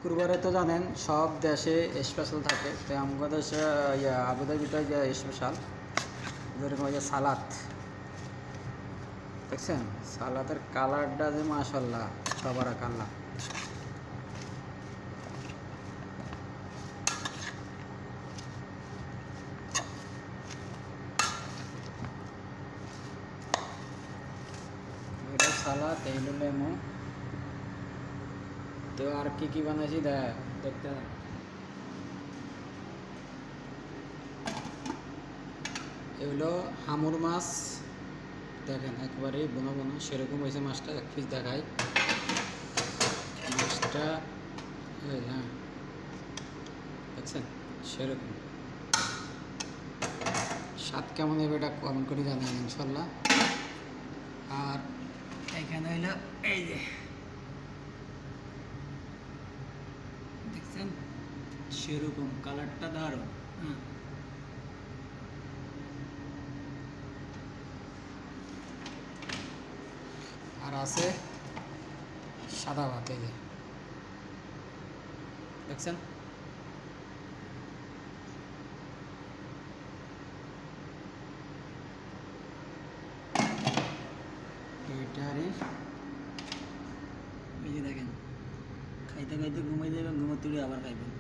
শুক্রবারে তো জানেন সব দেশে স্পেশাল থাকে, তো আমাদের দেশে আবুধাবিতে যে স্পেশাল যেরকম যে সালাদ দেখছেন, সালাদের কালারটা যে মাশাল্লাহ তাবারাকাল্লাহ। এটা সালাদ, এই লেমু, তো আর কি বানাইছি দেখতে এগুলো হামুর মাছ দেখেন একবারে বোনা বোনা সেরকম হয়েছে মাছটা। এক পিস দেখাই মাছটা, হ্যাঁ দেখছেন সেরকম। স্বাদ কেমন হবে এটা কমেন্ট করে জানান ইনশাল্লাহ। আর এখানে হইলো এই যে দেখছেন সেরকম কালারটা দারুণ। হ্যাঁ, আর আছে সাদা ভাত, এই যে দেখছেন। এইটারই এই যে দেখেন, খাইতে খাইতে ঘুমাই যাবেন, ঘুমাতে আবার খাইবেন।